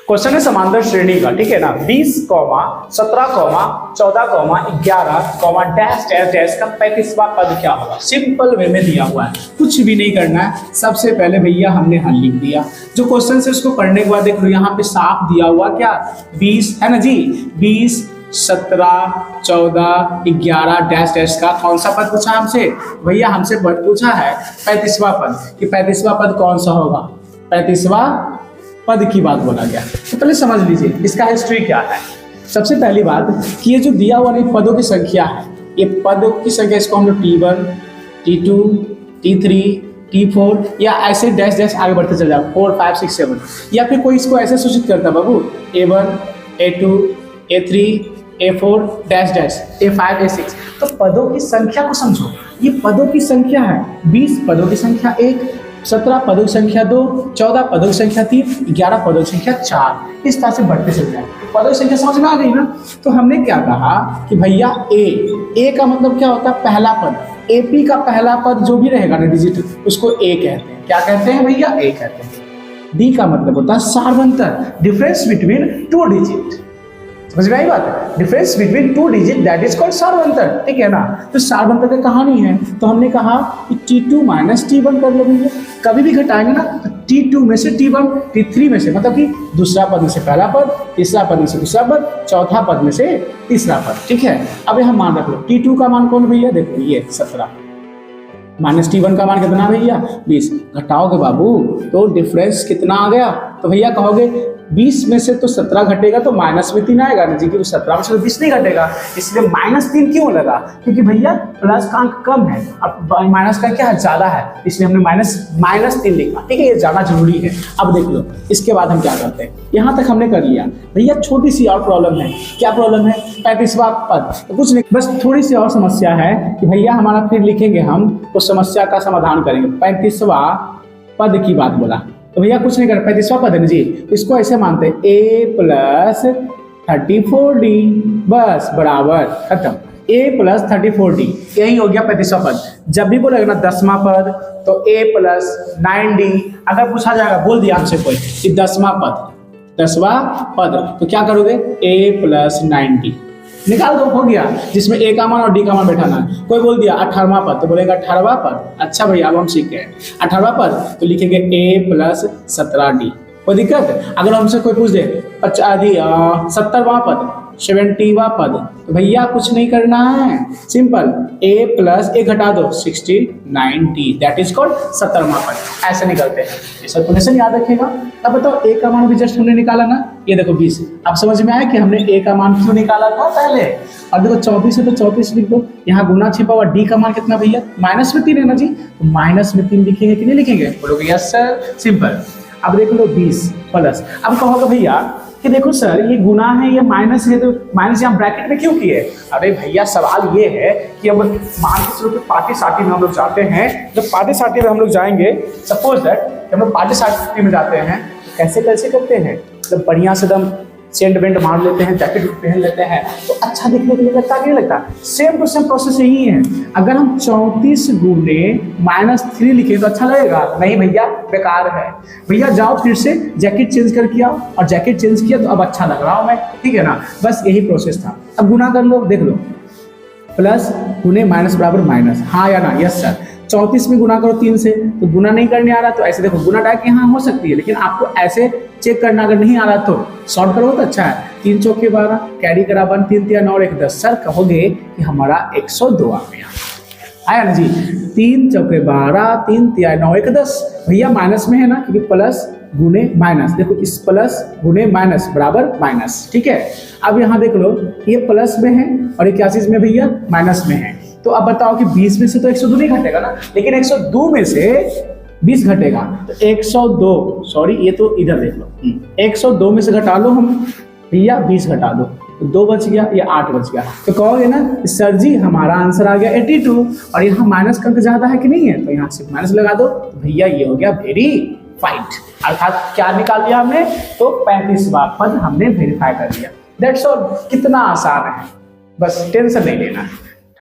Question है समांतर श्रेणी का, ठीक है ना। 20, 17, 14, 11, डैश डैश डैश का 35वां पद क्या होगा। सिंपल वे में दिया हुआ है, कुछ भी नहीं करना है। सबसे पहले भैया हमने हल लिख दिया। जो क्वेश्चन है उसको पढ़ने के बाद देख लो, यहाँ पे साफ दिया हुआ क्या 20 है ना जी। 20, 17, 14, 11 डैश डैश का कौन सा पद पूछा हमसे भैया। हमसे पूछा है 35वां पद कि 35वां पद कौन सा होगा। 35वां पद की बात बोला गया। तो पहले समझ लीजिए इसका हिस्ट्री क्या है। सबसे पहली बात कि ये जो दिया हुआ नहीं पदों की संख्या है, ये पदों की संख्या, इसको हम लोग T1, T2, T3, T4 या ऐसे डैश डैश आगे बढ़ते चले जाओ 4, 5, 6, 7, या फिर कोई इसको ऐसे सूचित करता बाबू A1, A2, A3, A4 dash dash A5, A6। तो पदों की संख्या को समझो, ये पदों की संख्या है। 20 पदों की संख्या 1, 17 पदों की संख्या 2, 14 पदों की संख्या 3, 11 पदों की संख्या 4। इस तरह से बढ़ते चल जाए। पदों की संख्या समझ में आ गई ना। तो हमने क्या कहा कि भैया ए का मतलब क्या होता है पहला पद। एपी का पहला पद जो भी रहेगा ना डिजिट, उसको ए कहते हैं। क्या कहते हैं भैया, ए कहते हैं। डी का मतलब होता है सार्वंतर, डिफरेंस बिटवीन टू डिजिट। समझ में आई बात। Difference between two digit that is called सार्वंतर, ठीक है ना। तो सार्वंतर की कहानी है। तो हमने कहा कि T2 माइनस T1 कर लो भैया। कभी भी घटाएंगे ना तो T2 में से T1, T3 में से, मतलब कि दूसरा पद में से पहला पद, तीसरा पद में से दूसरा पद, चौथा पद में से तीसरा पद, ठीक है। अब यहाँ मान रख लो T2 का मान कौन भैया, देखो ये 17 माइनस T1 का मान कितना भैया 20। घटाओगे बाबू तो डिफरेंस कितना आ गया। तो भैया कहोगे 20 में से तो 17 घटेगा तो माइनस में 3 आएगा ना जी, क्योंकि 17 में से तो 20 नहीं घटेगा, इसलिए -3 क्यों लगा, क्योंकि भैया प्लस का अंक कम है, अब माइनस का क्या है ज्यादा है, इसलिए हमने -3 लिखा, ठीक है। ये जाना जरूरी है। अब देख लो इसके बाद हम क्या करते हैं। यहाँ तक हमने कर लिया भैया। छोटी सी और प्रॉब्लम है। क्या प्रॉब्लम है, 35वां पद। तो कुछ नहीं, बस थोड़ी सी और समस्या है कि भैया हमारा फिर लिखेंगे हम उस समस्या का समाधान करेंगे। 35वां पद की बात बोला तो भैया कुछ नहीं कर, 35वां पद है ना जी, इसको ऐसे मानते हैं A + 34D बस बराबर खत्म। A + 34D यही हो गया 35वां पद। जब भी बोलेगा ना 10वां पद तो A + 9D। अगर पूछा जाएगा, बोल दिया हमसे कोई कि 10वां पद तो क्या करोगे A + 9D निकाल दो, हो गया। जिसमें ए का मान और डी का मान बैठाना है। कोई बोल दिया 18वां पद तो बोलेगा 18वां पद। अच्छा भैया अब हम सीख गए 18वां पद तो लिखेंगे A + 17D। कोई दिक्कत। अगर हमसे कोई पूछ दे 70वां पद 70वां पद तो भैया कुछ नहीं करना है, सिंपल A + 1 घटा दो 69D दैट इज कॉल्ड 70वां पद। ऐसे निकलते हैं। ये सर्कुलेशन याद रखिएगा। अब बताओ A का मान भी जस्ट हमने निकाला ना, ये देखो 20। अब समझ में आया कि हमने A का मान क्यों निकाला था पहले। और देखो 24 है तो 24 लिख दो। यहाँ गुना छिपा हुआ D का मान कितना भैया -3 है ना जी, तो -3 लिखेंगे कि नहीं लिखेंगे, बोलोगे यस सर, सिंपल। अब देख लो 20 प्लस। अब कहोगे भैया कि देखो सर ये गुना है ये माइनस है, तो माइनस यहाँ ब्रैकेट में क्यों किए। अरे भैया सवाल ये है कि अब मान के चलो कि पार्टी सार्टी में हम लोग जाते हैं। जब पार्टी सार्टी में हम लोग जाएंगे, सपोज दैट हम लोग पार्टी सार्टी में जाते हैं, कैसे करते हैं, जब बढ़िया से एकदम सेंट बेंट मार लेते हैं, जैकेट पहन लेते हैं तो अच्छा दिखने के लिए लगता कि नहीं लगता। सेम टू सेम प्रोसेस यही है। अगर हम 34 गुने -3 लिखे तो अच्छा लगेगा, नहीं भैया बेकार है। भैया जाओ फिर से जैकेट चेंज करके आओ, और जैकेट चेंज किया तो अब अच्छा लग रहा हूँ मैं, ठीक है ना। बस यही प्रोसेस था। अब गुना कर लो, देख लो प्लस गुने माइनस बराबर माइनस, हाँ या ना, यस सर। 34 में गुना करो 3 से, तो गुना नहीं करने आ रहा तो ऐसे देखो गुना डायरेक्ट यहाँ हो सकती है, लेकिन आपको ऐसे चेक करना अगर नहीं आ रहा तो सॉल्व करो तो अच्छा है। 3 चौके 12 कैरी करा 1 3 3 9 1 10। सर कहोगे कि हमारा 102 आ गया, आया ना जी। 3 चौके 12 3 3 9 1 10। भैया माइनस में है ना, क्योंकि प्लस गुने माइनस, देखो इस प्लस गुने माइनस बराबर माइनस, ठीक है। अब यहाँ देख लो ये प्लस में है और ये क्या चीज में भैया माइनस में है। तो अब बताओ कि 20 में से तो 102 नहीं घटेगा ना, लेकिन 102 में से 20 घटेगा तो 102, सॉरी ये तो इधर देख लो, 102 में से घटा लो हम भैया 20 घटा दो तो 2 बच गया, ये 8 बच गया। तो कहोगे ना सर जी हमारा आंसर आ गया 82, और यहाँ माइनस का अंक ज्यादा है कि नहीं है, तो यहाँ सिर्फ माइनस लगा दो। तो भैया ये हो गया वेरीफाइड, अर्थात क्या निकाल लिया हमने, तो 35वां पद हमने वेरीफाई कर लिया। That's all. कितना आसान है, बस टेंशन नहीं लेना।